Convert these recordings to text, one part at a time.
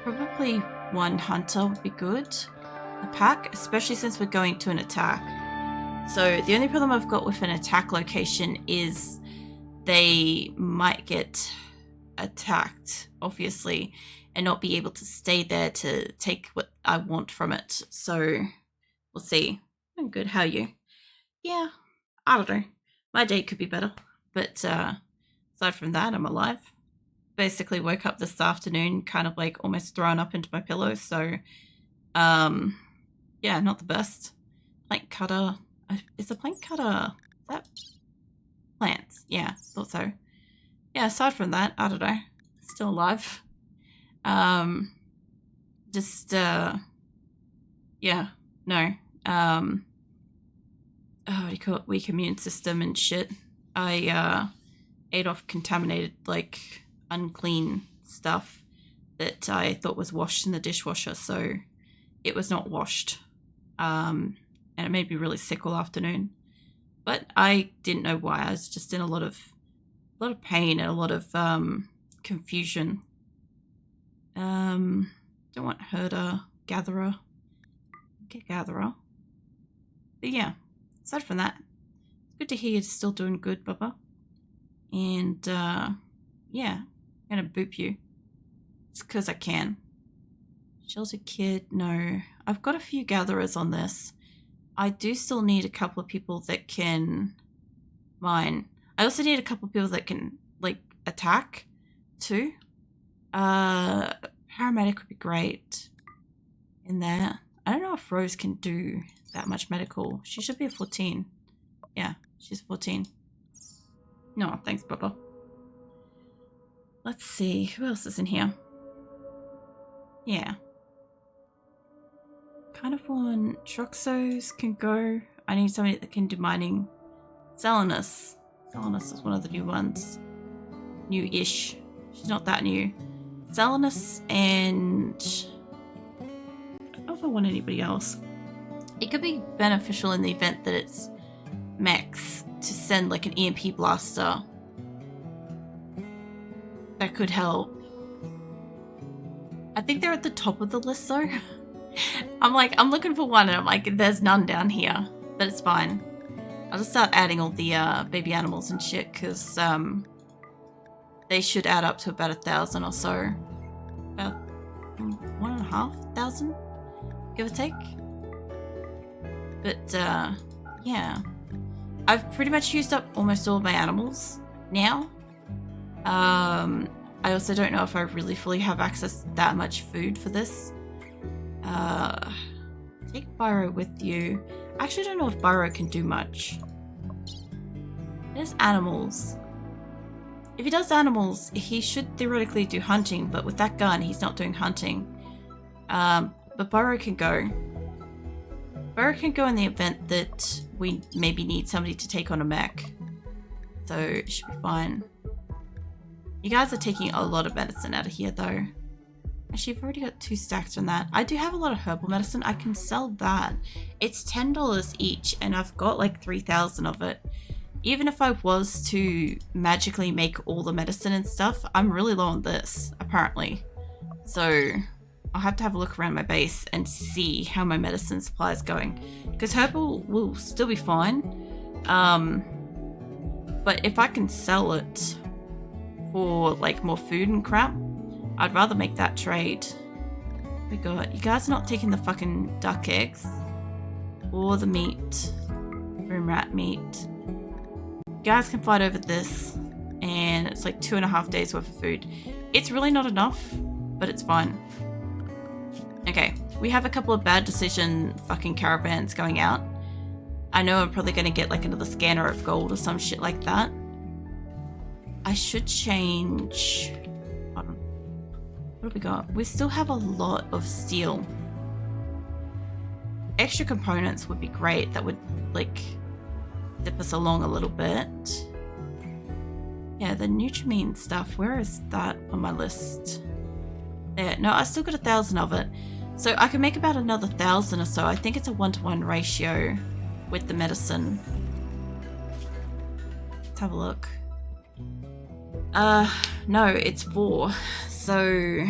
Probably one hunter would be good. A pack, especially since we're going to an attack. So the only problem I've got with an attack location is they might get attacked, obviously, and not be able to stay there to take what I want from it. So we'll see. I'm good. How are you? Yeah, I don't know. My day could be better. But aside from that, I'm alive. Basically woke up this afternoon kind of like almost thrown up into my pillow. So, yeah, not the best. Plank cutter. Is the plank cutter... Is that plants? Yeah, thought so. Yeah, aside from that, I don't know. Still alive. Yeah, no. What do you call it? Weak immune system and shit. I ate off contaminated, like, unclean stuff that I thought was washed in the dishwasher, so it was not washed. And it made me really sick all afternoon. But I didn't know why. I was just in a lot of pain and a lot of confusion. Don't want herder, gatherer. Get gatherer. But yeah, aside from that, it's good to hear you're still doing good, Bubba. And yeah, I'm gonna boop you. It's because I can. Shelter kid, no. I've got a few gatherers on this. I do still need a couple of people that can mine. I also need a couple of people that can, like, attack, too. Paramedic would be great in there. I don't know if Rose can do that much medical. She should be a 14. Yeah, she's 14. No, thanks, Bubba. Let's see, who else is in here? Yeah. Kind of want Troxos can go. I need somebody that can do mining. Selenus. Selenus is one of the new ones. New-ish. She's not that new. Selenus and... I don't know if I want anybody else. It could be beneficial in the event that it's max to send like an EMP blaster. That could help. I think they're at the top of the list though. I'm looking for one and I'm like, there's none down here. But it's fine. I'll just start adding all the baby animals and shit because they should add up to about 1,000 or so. About 1,500, give or take. But yeah. I've pretty much used up almost all of my animals now. I also don't know if I really fully have access to that much food for this. Take Byro with you. I actually don't know if Byro can do much. There's animals. If he does animals, he should theoretically do hunting, but with that gun, he's not doing hunting. But Byro can go. Byro can go in the event that we maybe need somebody to take on a mech. So it should be fine. You guys are taking a lot of medicine out of here though. Actually, I've already got 2 stacks from that. I do have a lot of herbal medicine. I can sell that. It's $10 each and I've got like 3,000 of it. Even if I was to magically make all the medicine and stuff, I'm really low on this, apparently. So I'll have to have a look around my base and see how my medicine supply is going. Because herbal will still be fine. But if I can sell it for like more food and crap, I'd rather make that trade. We got, you guys are not taking the fucking duck eggs or the meat, room rat meat. You guys can fight over this, and it's like 2.5 days worth of food. It's really not enough, but it's fine. Okay, we have a couple of bad decision fucking caravans going out. I know I'm probably gonna get like another scanner of gold or some shit like that. I should change. Hold on. What do we got? We still have a lot of steel. Extra components would be great. That would like zip us along a little bit. Yeah, the Nutrimine stuff. Where is that on my list? There. No, I still got 1,000 of it. So I can make about another 1,000 or so. I think it's a 1-to-1 ratio with the medicine. Let's have a look. No, it's 4. So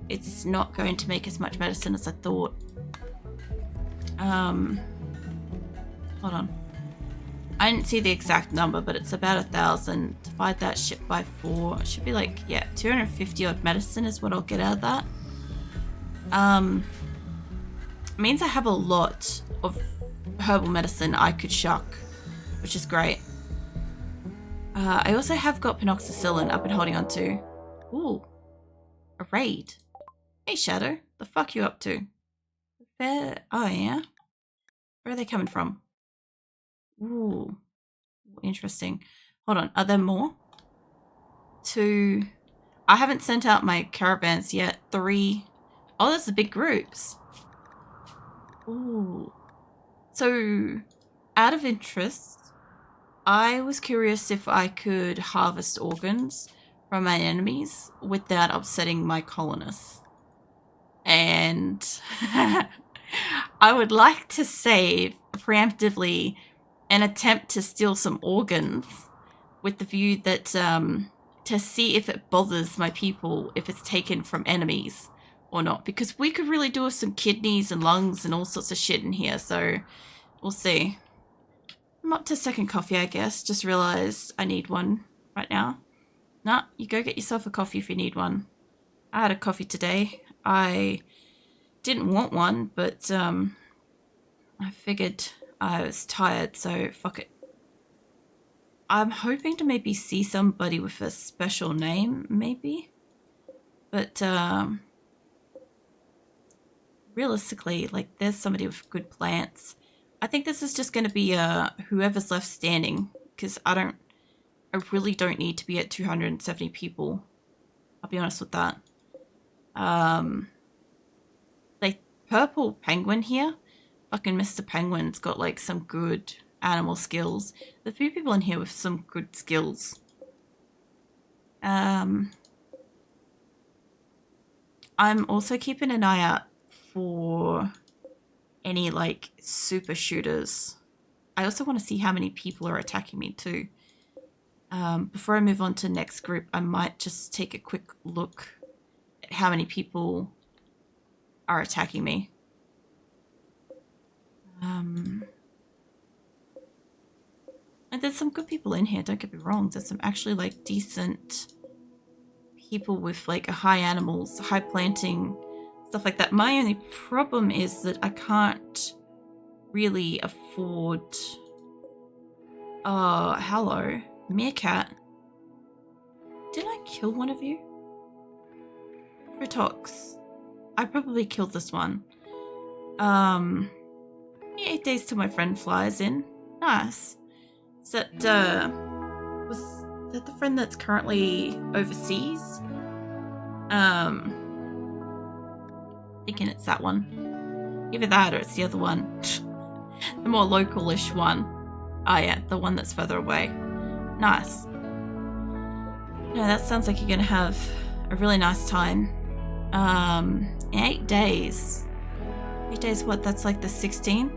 it's not going to make as much medicine as I thought. Hold on. I didn't see the exact number, but it's about 1,000. Divide that shit by 4. It should be like, yeah, 250 odd medicine is what I'll get out of that. It means I have a lot of herbal medicine I could shuck, which is great. I also have got penoxycyllin I've been holding on to. Ooh, a raid. Hey Shadow, the fuck you up to? Where? Oh yeah? Where are they coming from? Ooh, interesting. Hold on, are there more? 2. I haven't sent out my caravans yet. 3. Oh, that's the big groups. Ooh. So, out of interest, I was curious if I could harvest organs from my enemies without upsetting my colonists. And I would like to save preemptively an attempt to steal some organs with the view that to see if it bothers my people if it's taken from enemies or not, because we could really do with some kidneys and lungs and all sorts of shit in here, so we'll see. I'm up to second coffee, I guess. Just realized I need one right now. Nah, you go get yourself a coffee if you need one. I had a coffee today. I didn't want one, but I figured I was tired, so fuck it. I'm hoping to maybe see somebody with a special name, maybe. But realistically, like, there's somebody with good plants. I think this is just going to be whoever's left standing, because I really don't need to be at 270 people. I'll be honest with that. Like, Purple Penguin here, fucking Mr. Penguin's got like some good animal skills. There's a few people in here with some good skills. I'm also keeping an eye out for any like super shooters. I also want to see how many people are attacking me too. Before I move on to the next group, I might just take a quick look at how many people are attacking me. And there's some good people in here, don't get me wrong. There's some actually like decent people with like high animals, high planting, stuff like that. My only problem is that I can't really afford... hello. Meerkat. Did I kill one of you? Ritox. I probably killed this one. 8 days till my friend flies in. Nice. Is that, was that the friend that's currently overseas? Thinking it's that one. Either that or it's the other one. The more local-ish one. Oh yeah, the one that's further away. Nice. No, that sounds like you're gonna have a really nice time. 8 days. 8 days, what? That's like the 16th?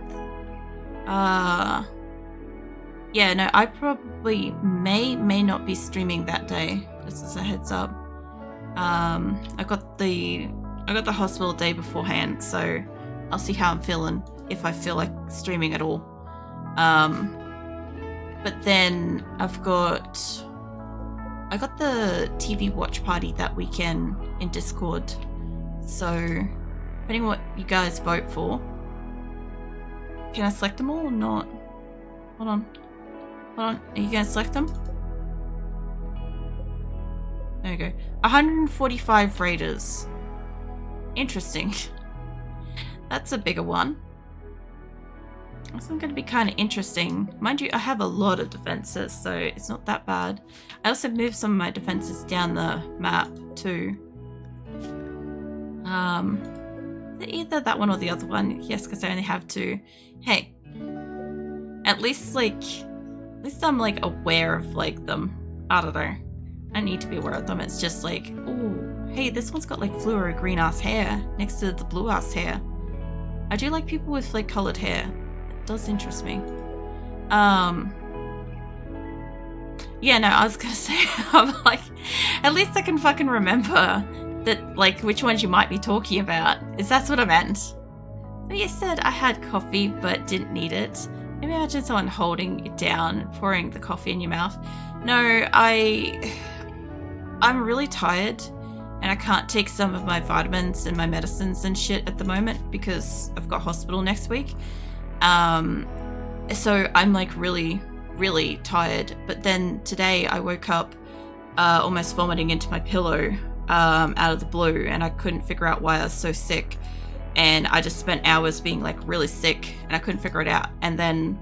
Yeah, no, I probably may not be streaming that day. Just as a heads up. I got the hospital day beforehand, so I'll see how I'm feeling, if I feel like streaming at all. But then I got the TV watch party that weekend in Discord. So, depending on what you guys vote for, can I select them all or not? Hold on. Are you gonna select them? There we go. 145 raiders. Interesting. That's a bigger one. That's going to be kind of interesting. Mind you, I have a lot of defenses, so it's not that bad. I also moved some of my defenses down the map too. Either that one or the other one. Yes, because I only have 2. Hey, at least I'm like aware of like them. I don't know. I need to be aware of them. It's just like, oh, hey, this one's got like fluoro green ass hair next to the blue ass hair. I do like people with like colored hair. It does interest me. Yeah, no, I was gonna say, I'm like, at least I can fucking remember that, like, which ones you might be talking about. That's what I meant. But you said I had coffee but didn't need it. Maybe imagine someone holding it down, pouring the coffee in your mouth. No, I'm really tired and I can't take some of my vitamins and my medicines and shit at the moment because I've got hospital next week. So I'm like really, really tired. But then today I woke up almost vomiting into my pillow out of the blue, and I couldn't figure out why I was so sick. And I just spent hours being like really sick and I couldn't figure it out. And then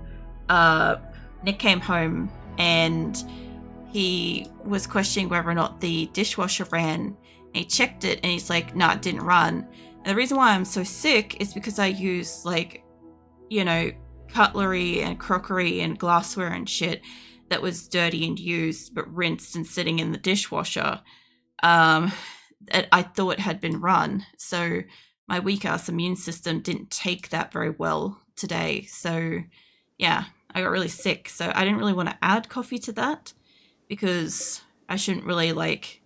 Nick came home and he was questioning whether or not the dishwasher ran. And he checked it and he's like, no, it didn't run. And the reason why I'm so sick is because I use, like, you know, cutlery and crockery and glassware and shit that was dirty and used but rinsed and sitting in the dishwasher that I thought had been run. So my weak ass immune system didn't take that very well today. So yeah, I got really sick. So I didn't really want to add coffee to that because I shouldn't really like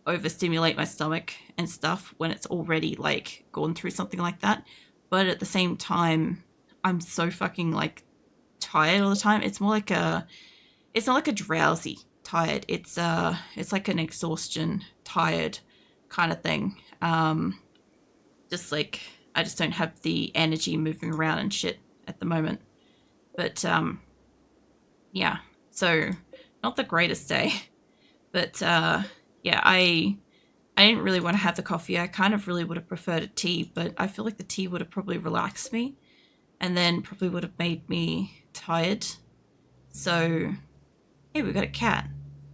overstimulate my stomach and stuff when it's already like gone through something like that. But at the same time, I'm so fucking like tired all the time. It's more like it's not like a drowsy tired. It's like an exhaustion tired kind of thing. Just like, I just don't have the energy moving around and shit at the moment. But, yeah, so not the greatest day. But, yeah, I didn't really want to have the coffee. I kind of really would have preferred a tea, but I feel like the tea would have probably relaxed me and then probably would have made me tired. So, hey, we've got a cat.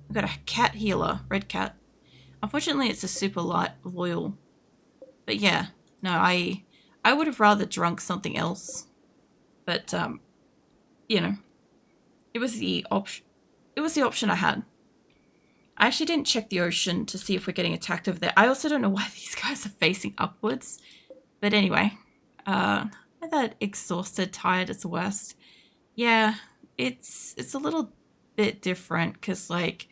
We've got a cat healer, red cat. Unfortunately, it's a super loyal. But yeah. No, I would have rather drunk something else, but you know, it was the option. It was the option I had. I actually didn't check the ocean to see if we're getting attacked over there. I also don't know why these guys are facing upwards, but anyway, that exhausted, tired is the worst. Yeah, it's a little bit different because like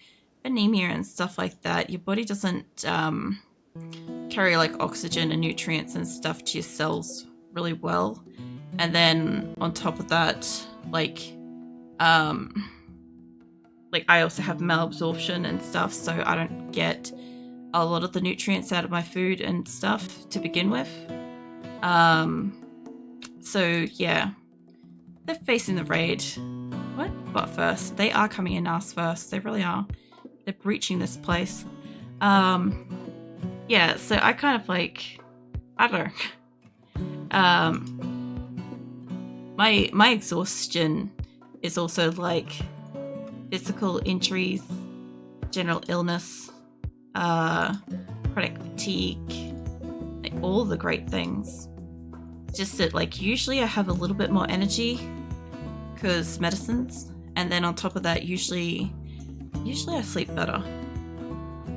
anemia and stuff like that, your body doesn't carry like oxygen and nutrients and stuff to your cells really well. And then on top of that, like I also have malabsorption and stuff, so I don't get a lot of the nutrients out of my food and stuff to begin with. So yeah, they're facing the raid. What first? They are coming in us first. They really are. They're breaching this place. Yeah, so I kind of like, I don't know. My exhaustion is also like physical injuries, general illness, chronic fatigue, like all the great things. It's just that like usually I have a little bit more energy because medicines, and then on top of that usually I sleep better.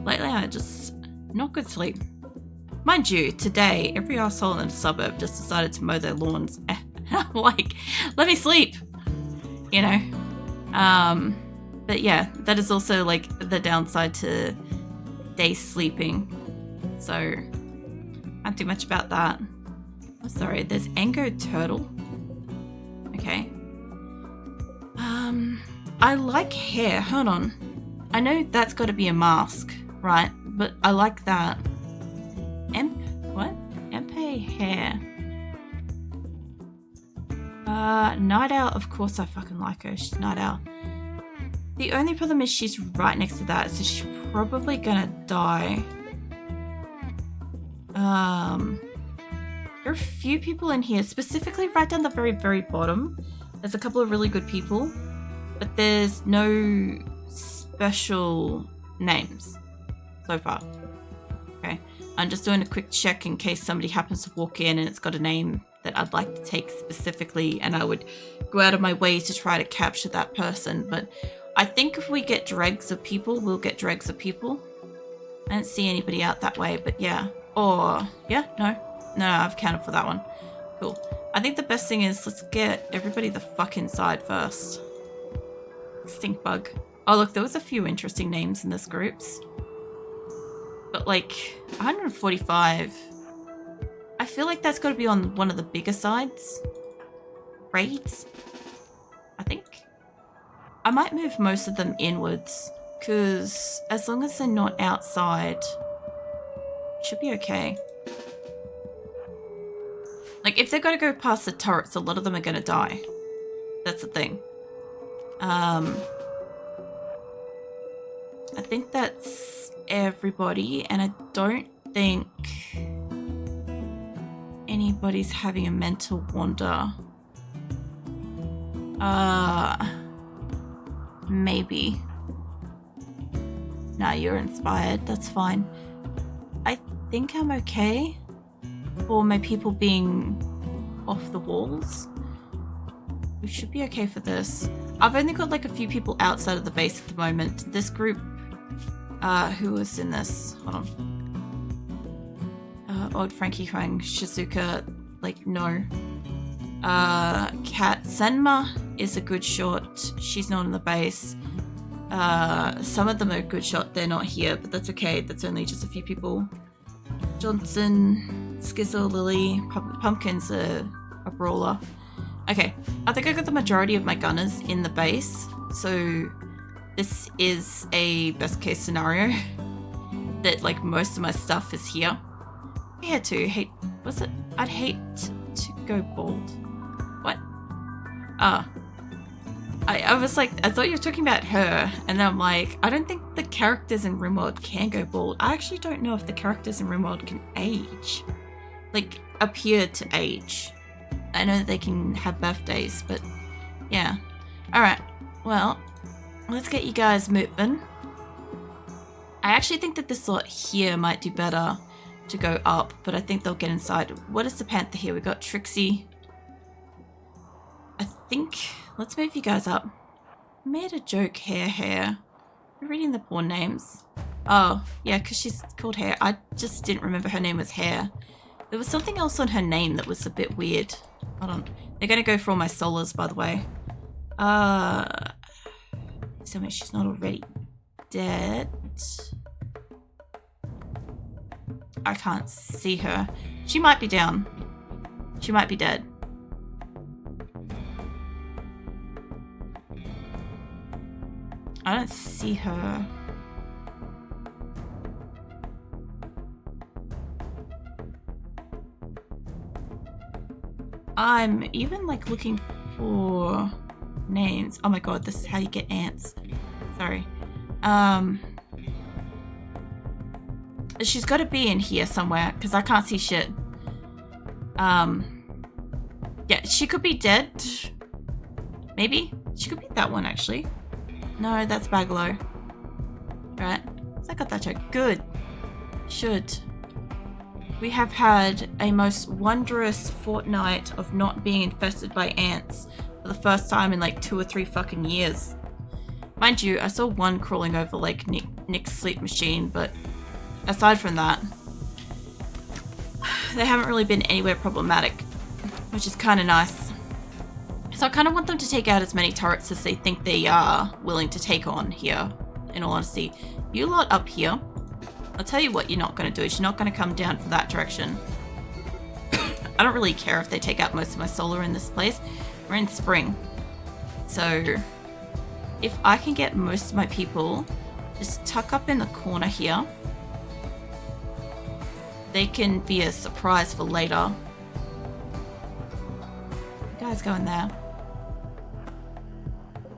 Lately I just not good sleep. Mind you, today every arsehole in the suburb just decided to mow their lawns. Like, let me sleep, you know. But yeah, that is also like the downside to day sleeping. So can't do much about that. Oh, sorry, there's Ango Turtle. Okay. I like hair. Hold on. I know that's got to be a mask, right? But I like that. Empe hair. Night Owl, of course I fucking like her. She's Night Owl. The only problem is she's right next to that, so she's probably gonna die. There are a few people in here, specifically right down the very, very bottom. There's a couple of really good people, but there's no special names so far. Okay, I'm just doing a quick check in case somebody happens to walk in and it's got a name that I'd like to take specifically, and I would go out of my way to try to capture that person. But I think if we get dregs of people, we'll get dregs of people. I don't see anybody out that way, but yeah. Or, yeah, no, I've accounted for that one. Cool. I think the best thing is let's get everybody the fuck inside first. Stink bug. Oh, look, there was a few interesting names in this groups. But like 145. I feel like that's got to be on one of the bigger sides. Raids, I think. I might move most of them inwards because as long as they're not outside, it should be okay. Like if they're going to go past the turrets, a lot of them are going to die. That's the thing. I think that's everybody, and I don't think anybody's having a mental wander. Maybe. Nah, you're inspired. That's fine. I think I'm okay for my people being off the walls. We should be okay for this. I've only got like a few people outside of the base at the moment. This group, who was in this? Hold on. Odd Frankie Huang, Shizuka, like no. Kat Senma is a good shot. She's not in the base. Some of them are a good shot. They're not here, but that's okay. That's only just a few people. Johnson, Skizzo, Lily, Pumpkin's a brawler. Okay, I think I got the majority of my gunners in the base, so this is a best case scenario that like most of my stuff is here. I had to hate, was it? I'd hate to go bald. What? I was like, I thought you were talking about her, and then I'm like, I don't think the characters in RimWorld can go bald. I actually don't know if the characters in RimWorld can age. Like, appear to age. I know that they can have birthdays, but yeah. Alright, well, let's get you guys moving. I actually think that this slot here might do better to go up, but I think they'll get inside. What is the panther here? We got Trixie. I think, let's move you guys up. I made a joke, Hair. We're reading the porn names. Oh, yeah, because she's called Hair. I just didn't remember her name was Hair. There was something else on her name that was a bit weird. Hold on. They're going to go for all my solas, by the way. Tell me she's not already dead. I can't see her. She might be down. She might be dead. I don't see her. I'm even like looking for names. Oh my god, this is how you get ants. Sorry. She's got to be in here somewhere because I can't see shit. Yeah, she could be dead. Maybe. She could be that one actually. No, that's Baglow. Right. So I got that joke. Good. Should. We have had a most wondrous fortnight of not being infested by ants for the first time in like 2 or 3 fucking years. Mind you, I saw one crawling over like Nick's sleep machine, but aside from that, they haven't really been anywhere problematic, which is kind of nice. So I kind of want them to take out as many turrets as they think they are willing to take on here, in all honesty. You lot up here, I'll tell you what you're not going to do is you're not going to come down from that direction. I don't really care if they take out most of my solar in this place. We're in spring. So if I can get most of my people just tuck up in the corner here, they can be a surprise for later. You guys go in there.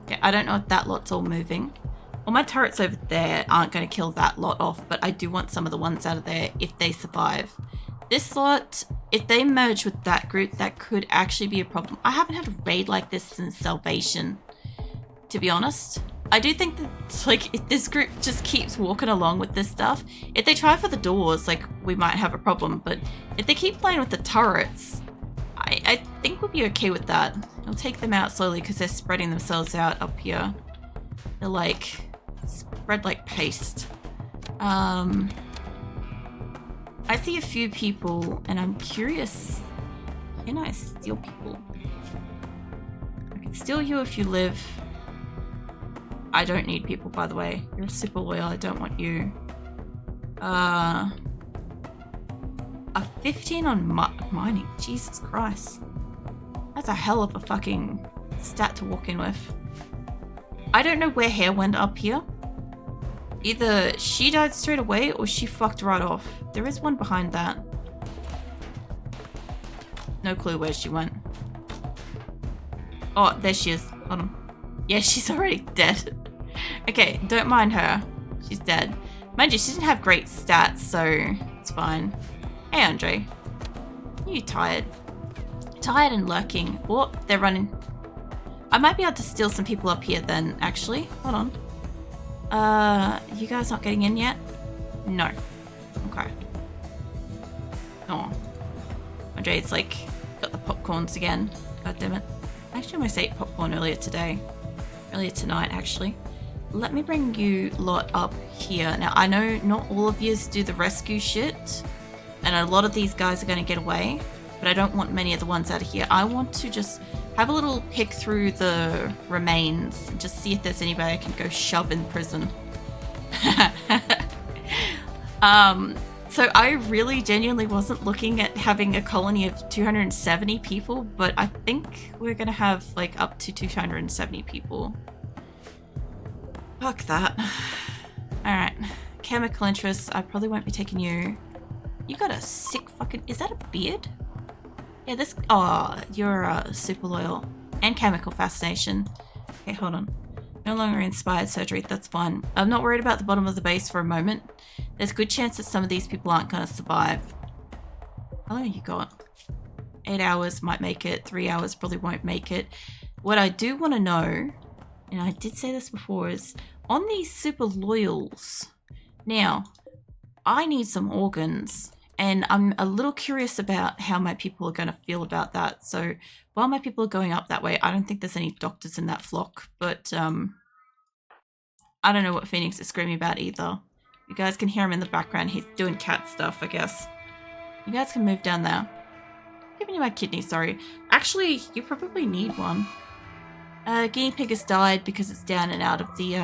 Yeah, I don't know if that lot's all moving. Well, my turrets over there aren't going to kill that lot off, but I do want some of the ones out of there if they survive. This lot, if they merge with that group, that could actually be a problem. I haven't had a raid like this since Salvation, to be honest. I do think that, like, if this group just keeps walking along with this stuff, if they try for the doors, like, we might have a problem, but if they keep playing with the turrets, I think we'll be okay with that. I'll take them out slowly because they're spreading themselves out up here. They're like, spread like paste. I see a few people and I'm curious, can I steal people? I can steal you if you live. I don't need people, by the way. You're super loyal, I don't want you. A 15 on mining. Jesus Christ. That's a hell of a fucking stat to walk in with. I don't know where Hair went up here. Either she died straight away or she fucked right off. There is one behind that. No clue where she went. Oh, there she is. Hold on. Yeah, she's already dead. Okay, don't mind her. She's dead. Mind you, she didn't have great stats, so it's fine. Hey, Andre. You tired? Tired and lurking. Oh, they're running. I might be able to steal some people up here then, actually. Hold on. You guys not getting in yet? No. Okay. Oh. Andre's like, got the popcorns again. God damn it. Actually, I almost ate popcorn earlier today. Earlier tonight, actually. Let me bring you lot up here. Now, I know not all of yous do the rescue shit, and a lot of these guys are going to get away, but I don't want many of the ones out of here. I want to just have a little pick through the remains and just see if there's anybody I can go shove in prison. So I really genuinely wasn't looking at having a colony of 270 people, but I think we're going to have like up to 270 people. Fuck that. Alright. Chemical interests. I probably won't be taking you. You got a sick fucking... Is that a beard? Yeah, this... Oh, you're super loyal. And chemical fascination. Okay, hold on. No longer inspired surgery. That's fine. I'm not worried about the bottom of the base for a moment. There's a good chance that some of these people aren't going to survive. How long have you got? 8 hours might make it. 3 hours probably won't make it. What I do want to know, and I did say this before, is on these super loyals. Now, I need some organs, and I'm a little curious about how my people are going to feel about that. So while my people are going up that way, I don't think there's any doctors in that flock, but I don't know what Phoenix is screaming about either. You guys can hear him in the background. He's doing cat stuff, I guess. You guys can move down there. I'm giving you my kidney, sorry. Actually, you probably need one. Guinea pig has died because it's down and out of the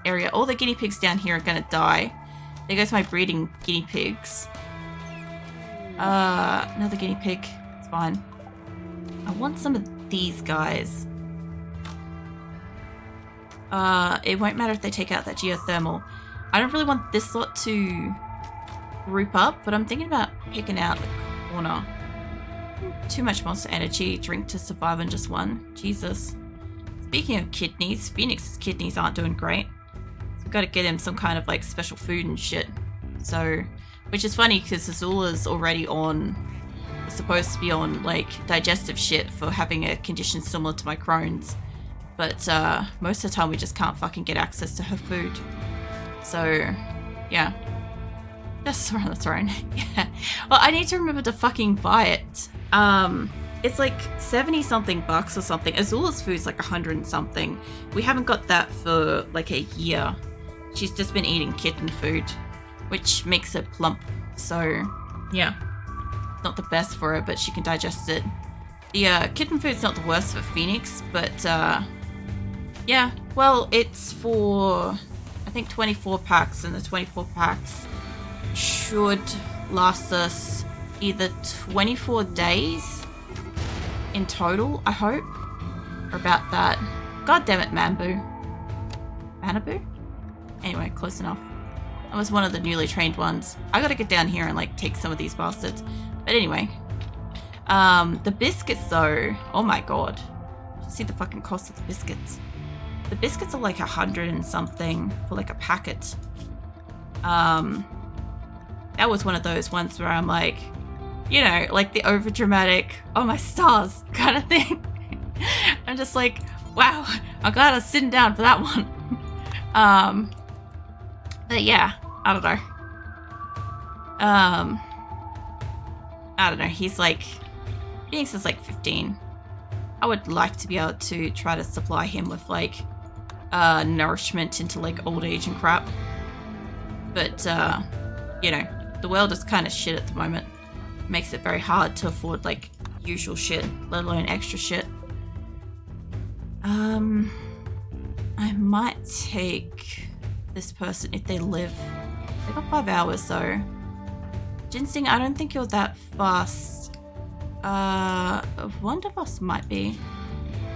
area. All the guinea pigs down here are going to die. There goes my breeding guinea pigs. Another guinea pig. It's fine. I want some of these guys. It won't matter if they take out that geothermal. I don't really want this lot to group up, but I'm thinking about picking out the corner. Too much monster energy. Drink to survive on just one. Jesus. Speaking of kidneys, Phoenix's kidneys aren't doing great. So we've got to get him some kind of like special food and shit. So, which is funny because Azula's already supposed to be on like digestive shit for having a condition similar to my Crohn's. But most of the time we just can't fucking get access to her food. So, yeah. That's on the throne. Yeah. Well, I need to remember to fucking buy it. It's like 70 something bucks or something. Azula's food's like 100 and something. We haven't got that for like a year. She's just been eating kitten food, which makes her plump. So, yeah. Not the best for her, but she can digest it. The kitten food's not the worst for Phoenix, but yeah. Well, it's for, I think, 24 packs, and the 24 packs should last us either 24 days in total, I hope, or about that. God damn it, Manabu? Anyway, close enough. I was one of the newly trained ones. I gotta get down here and like take some of these bastards. But anyway, the biscuits though, oh my god. See the fucking cost of the biscuits. The biscuits are like 100 and something for like a packet. That was one of those ones where I'm like, you know, like the over dramatic, oh my stars kind of thing. I'm just like, wow, I'm glad I was sitting down for that one. But yeah, I don't know. I don't know, he's like, Phoenix is like 15. I would like to be able to try to supply him with like nourishment into like old age and crap. But, you know, the world is kind of shit at the moment. It makes it very hard to afford like usual shit, let alone extra shit. I might take this person if they live. They got 5 hours though. Ginseng, I don't think you're that fast. One of us might be.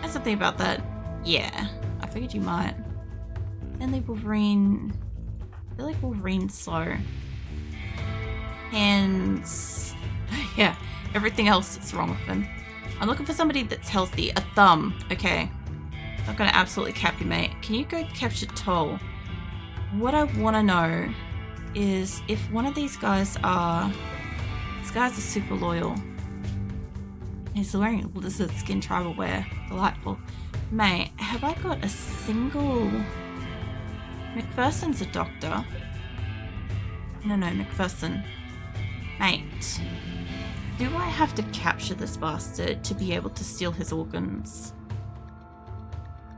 There's something about that. Yeah, I figured you might. And they Wolverine. They're like Wolverine slow. Hands. Yeah, everything else that's wrong with them. I'm looking for somebody that's healthy. A thumb. Okay. Not gonna absolutely cap you, mate. Can you go capture Toll? What I want to know is if one of these guys are... These guys are super loyal. He's wearing lizard skin tribal wear. Delightful. Mate, have I got a single... McPherson's a doctor. No, McPherson. Mate, do I have to capture this bastard to be able to steal his organs?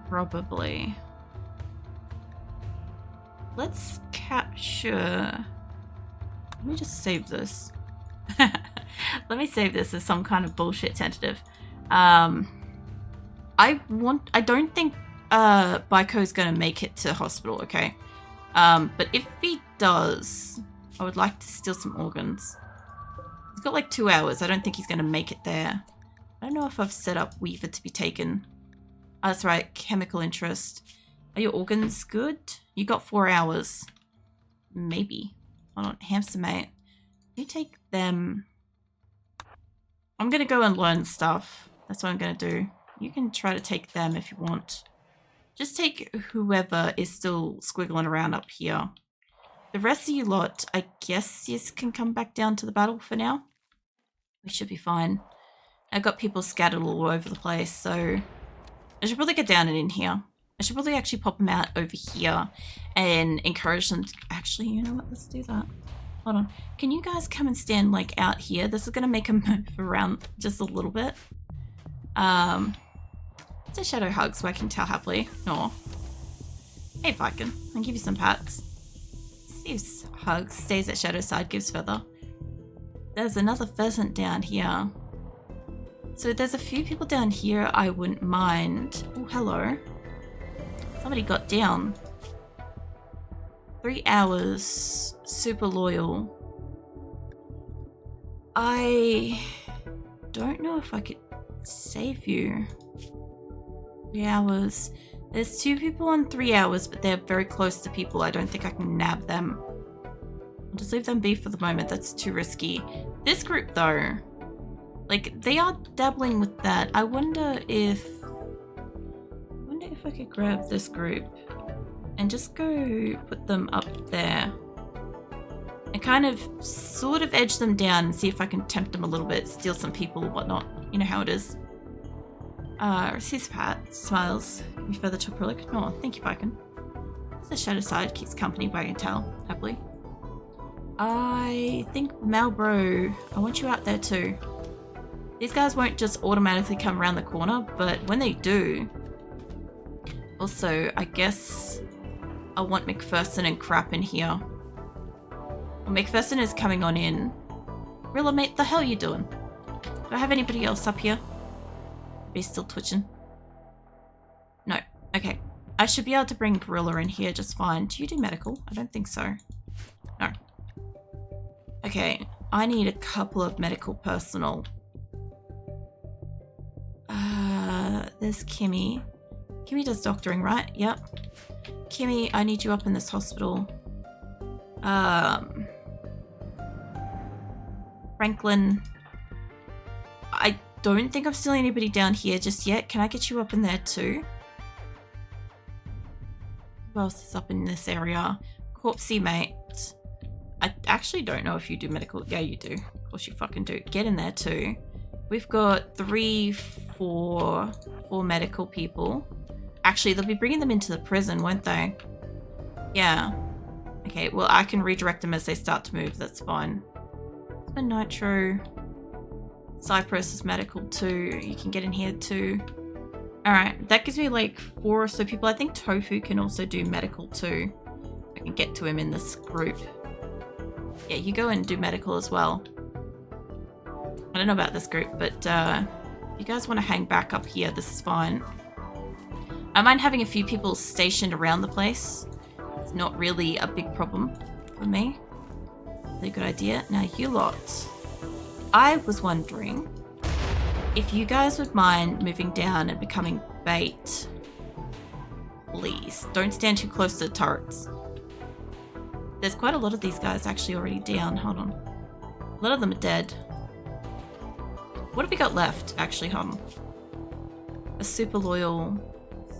Probably. Let's capture... Let me just save this. Let me save this as some kind of bullshit tentative. I don't think Baiko's gonna make it to hospital, okay? But if he does, I would like to steal some organs. He's got like 2 hours. I don't think he's gonna make it there. I don't know if I've set up Weaver to be taken. Oh, that's right, chemical interest. Are your organs good? You got 4 hours. Maybe. Hold on, hamster mate. You take them. I'm gonna go and learn stuff. That's what I'm gonna do. You can try to take them if you want. Just take whoever is still squiggling around up here. The rest of you lot, I guess you can come back down to the battle for now. We should be fine. I've got people scattered all over the place, so I should probably get down and in here. I should probably actually pop them out over here and encourage them to... Actually, you know what? Let's do that. Hold on. Can you guys come and stand like out here? This is going to make them move around just a little bit. It's a shadow hug so I can tell happily. Aw. Hey, Viking. I'll give you some pats. Steve's hug stays at shadow side, gives feather. There's another pheasant down here. So there's a few people down here I wouldn't mind. Oh, hello. Somebody got down. 3 hours. Super loyal. I don't know if I could save you. 3 hours. There's 2 people on 3 hours, but they're very close to people. I don't think I can nab them. I'll just leave them be for the moment. That's too risky. This group, though, like, they are dabbling with that. I wonder if I could grab this group and just go put them up there and kind of sort of edge them down and see if I can tempt them a little bit, steal some people or whatnot. You know how it is. Receives pat, smiles. You further to acrylic. Oh, thank you, Viking. The shadow side keeps company by Intel, happily. I think Malbro, I want you out there too. These guys won't just automatically come around the corner, but when they do... Also, I guess I want McPherson and crap in here. Well, McPherson is coming on in. Rilla, mate, the hell you doing? Do I have anybody else up here? Be still twitching? No. Okay. I should be able to bring Gorilla in here just fine. Do you do medical? I don't think so. No. Okay. I need a couple of medical personnel. There's Kimmy. Kimmy does doctoring, right? Yep. Kimmy, I need you up in this hospital. Franklin. I don't think I'm stealing anybody down here just yet. Can I get you up in there too? Who else is up in this area? Corpsey, mate. I actually don't know if you do medical. Yeah, you do. Of course you fucking do. Get in there too. We've got 4 medical people. Actually, they'll be bringing them into the prison, won't they? Yeah. Okay, well, I can redirect them as they start to move. That's fine. The Nitro. Cypress is medical too. You can get in here too. Alright, that gives me like 4 or so people. I think Tofu can also do medical too. I can get to him in this group. Yeah, you go and do medical as well. I don't know about this group, but if you guys want to hang back up here, this is fine. I mind having a few people stationed around the place. It's not really a big problem. for me. Really good idea. Now you lot. I was wondering if you guys would mind moving down and becoming bait. Please. Don't stand too close to the turrets. There's quite a lot of these guys actually already down. Hold on. A lot of them are dead. What have we got left? Actually, hold on. A super loyal.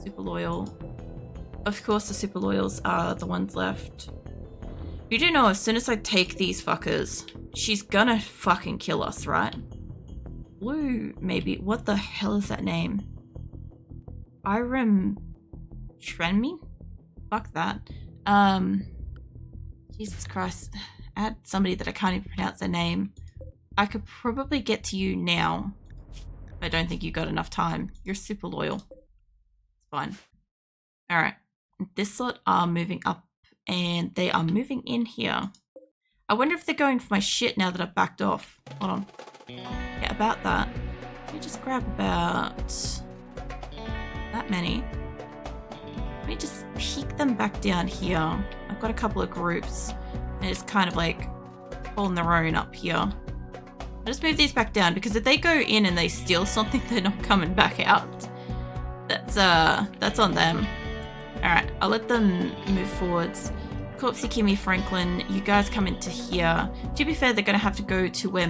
Super loyal. Of course the super loyals are the ones left. You do know as soon as I take these fuckers, she's gonna fucking kill us, right? Blue, maybe. What the hell is that name? Irem Trenme? Fuck that. Jesus Christ. Add somebody that I can't even pronounce their name. I could probably get to you now. I don't think you got enough time. You're super loyal. It's fine. Alright. This lot are moving up and they are moving in here. I wonder if they're going for my shit now that I've backed off. Hold on. Yeah, about that. Let me just grab about that many. Let me just peek them back down here. I've got a couple of groups and it's kind of like holding their own up here. I'll just move these back down because if they go in and they steal something, they're not coming back out. That's on them. Alright, I'll let them move forwards. Corpsey, Kimmy, Franklin, you guys come into here. To be fair, they're going to have to go to where